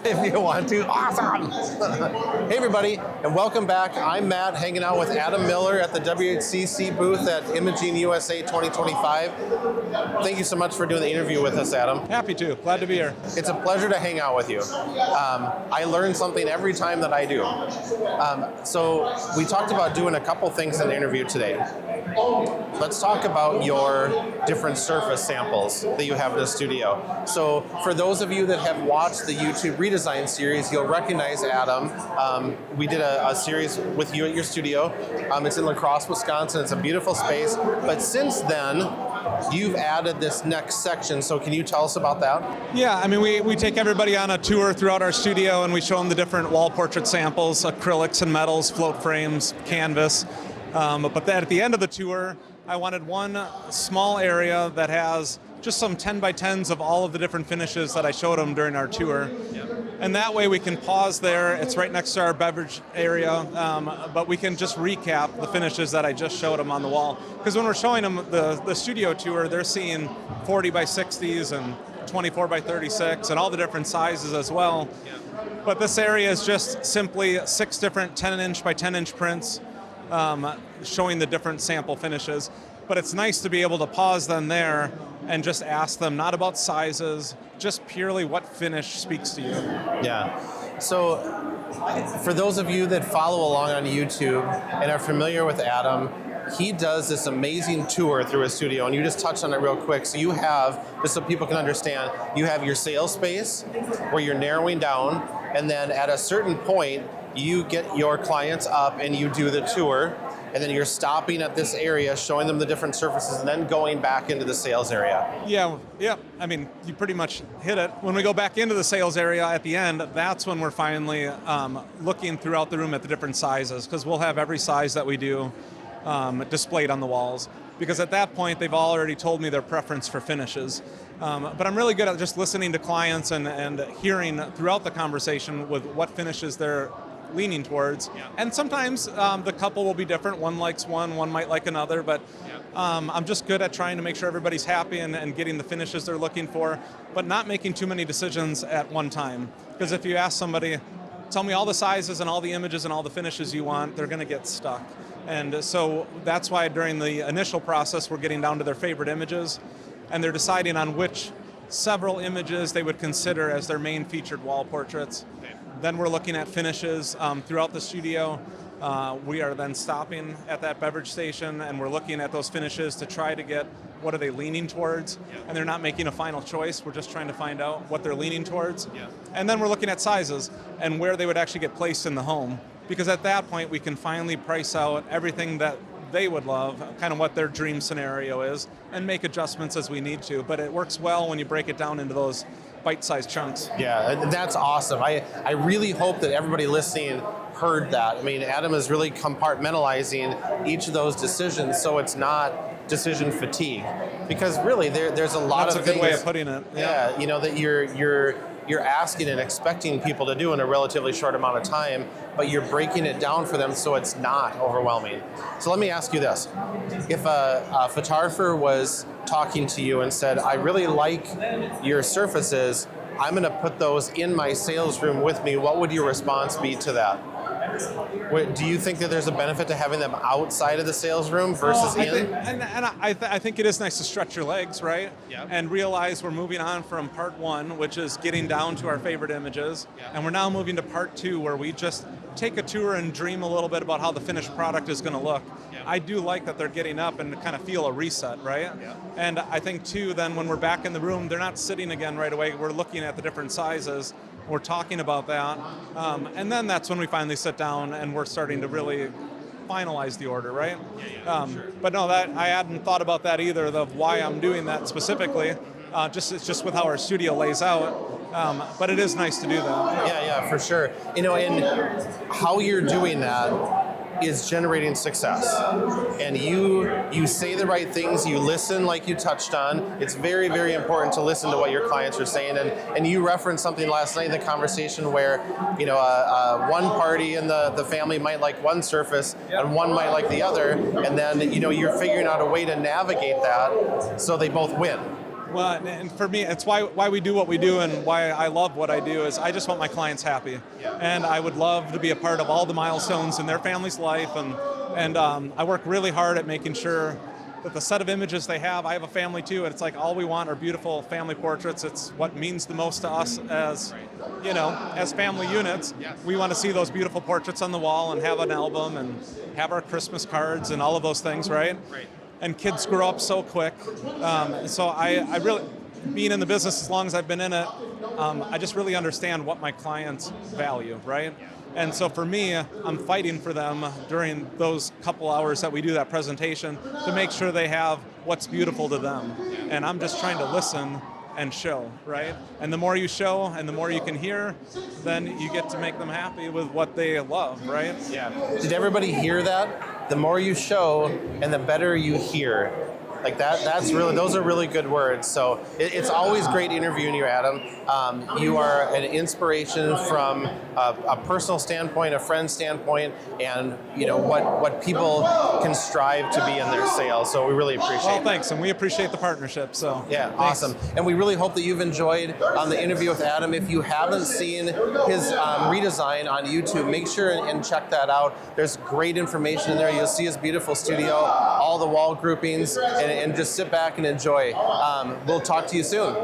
if you want to. Awesome! Hey everybody, and welcome back. I'm Matt, hanging out with Adam Mueller at the WHCC booth at Imaging USA 2025. Thank you so much for doing the interview with us, Adam. Happy to. Glad to be here. It's a pleasure to hang out with you. I learn something every time that I do. So we talked about doing a couple things in the interview today. Let's talk about your different surface samples that you have in the studio. So for those of you that have watched the YouTube redesign series, you'll recognize Adam. We did a series with you at your studio. It's in La Crosse, Wisconsin. It's a beautiful space. But since then, you've added this next section. So can you tell us about that? Yeah, I mean, we take everybody on a tour throughout our studio and we show them the different wall portrait samples, acrylics and metals, float frames, canvas. But then at the end of the tour, I wanted one small area that has just some 10 by 10s of all of the different finishes that I showed them during our tour. Yep. And that way we can pause there. It's right next to our beverage area, but we can just recap the finishes that I just showed them on the wall. Because when we're showing them the studio tour, they're seeing 40 by 60s and 24 by 36 and all the different sizes as well. Yep. But this area is just simply 6 different 10-inch by 10-inch prints, showing the different sample finishes. But it's nice to be able to pause them there and just ask them not about sizes, just purely what finish speaks to you. Yeah. So for those of you that follow along on YouTube and are familiar with Adam, he does this amazing tour through his studio, and you just touched on it real quick. So you have, just so people can understand, you have your sales space where you're narrowing down, and then at a certain point, you get your clients up and you do the tour, and then you're stopping at this area, showing them the different surfaces, and then going back into the sales area. Yeah. I mean, you pretty much hit it. When we go back into the sales area at the end, that's when we're finally looking throughout the room at the different sizes, because we'll have every size that we do displayed on the walls. Because at that point, they've already told me their preference for finishes. But I'm really good at just listening to clients and hearing throughout the conversation with what finishes they're leaning towards. Yeah. And sometimes the couple will be different. One likes one might like another, but I'm just good at trying to make sure everybody's happy and getting the finishes they're looking for, but not making too many decisions at one time. Because if you ask somebody, tell me all the sizes and all the images and all the finishes you want, they're going to get stuck. And so that's why during the initial process, we're getting down to their favorite images, and they're deciding on which several images they would consider as their main featured wall portraits. Okay. Then we're looking at finishes throughout the studio. We are then stopping at that beverage station, and we're looking at those finishes to try to get what are they leaning towards. Yeah. And they're not making a final choice. We're just trying to find out what they're leaning towards. Yeah. And then we're looking at sizes and where they would actually get placed in the home. Because at that point, we can finally price out everything that they would love, kind of what their dream scenario is, and make adjustments as we need to. But it works well when you break it down into those bite-sized chunks. Yeah, that's awesome. I really hope that everybody listening heard that. I mean, Adam is really compartmentalizing each of those decisions so it's not decision fatigue. Because really, there's a lot of things. That's a good way of putting it. Yeah, you know, that you're asking and expecting people to do in a relatively short amount of time, but you're breaking it down for them so it's not overwhelming. So let me ask you this. If a photographer was talking to you and said, I really like your surfaces, I'm going to put those in my sales room with me, what would your response be to that? Do you think that there's a benefit to having them outside of the sales room versus in? I think it is nice to stretch your legs, right? Yep. And realize we're moving on from part 1, which is getting down to our favorite images, and we're now moving to part 2, where we just take a tour and dream a little bit about how the finished product is going to look. Yep. I do like that they're getting up and kind of feel a reset, right? Yep. And I think too, then when we're back in the room, they're not sitting again right away. We're looking at the different sizes. We're talking about that, and then that's when we finally sit down and we're starting to really finalize the order, right? Sure. But no, that I hadn't thought about that either, of why I'm doing that specifically. It's just with how our studio lays out. But it is nice to do that. Yeah, for sure. You know, and how you're doing that is generating success. And you say the right things, you listen like you touched on. It's very, very important to listen to what your clients are saying. And you referenced something last night in the conversation where, you know, one party in the family might like one surface and one might like the other. And then, you know, you're figuring out a way to navigate that so they both win. Well, and for me, it's why we do what we do and why I love what I do is I just want my clients happy. And I would love to be a part of all the milestones in their family's life. And I work really hard at making sure that the set of images they have, I have a family too, and it's like all we want are beautiful family portraits. It's what means the most to us as, as family units. We want to see those beautiful portraits on the wall and have an album and have our Christmas cards and all of those things, right? Right. And kids grow up so quick. So I really, being in the business as long as I've been in it, I just really understand what my clients value, right? And so for me, I'm fighting for them during those couple hours that we do that presentation to make sure they have what's beautiful to them. And I'm just trying to listen and show, right? And the more you show and the more you can hear, then you get to make them happy with what they love, right? Yeah. Did everybody hear that? The more you show and the better you hear. Like that's really, those are really good words. So it's always great interviewing you, Adam. You are an inspiration from a personal standpoint, a friend standpoint, and what people can strive to be in their sales. So we really appreciate it. Well, thanks, and we appreciate the partnership. So yeah, thanks. Awesome. And we really hope that you've enjoyed the interview with Adam. If you haven't seen his redesign on YouTube, make sure and check that out. There's great information in there. You'll see his beautiful studio, all the wall groupings, and just sit back and enjoy. We'll talk to you soon.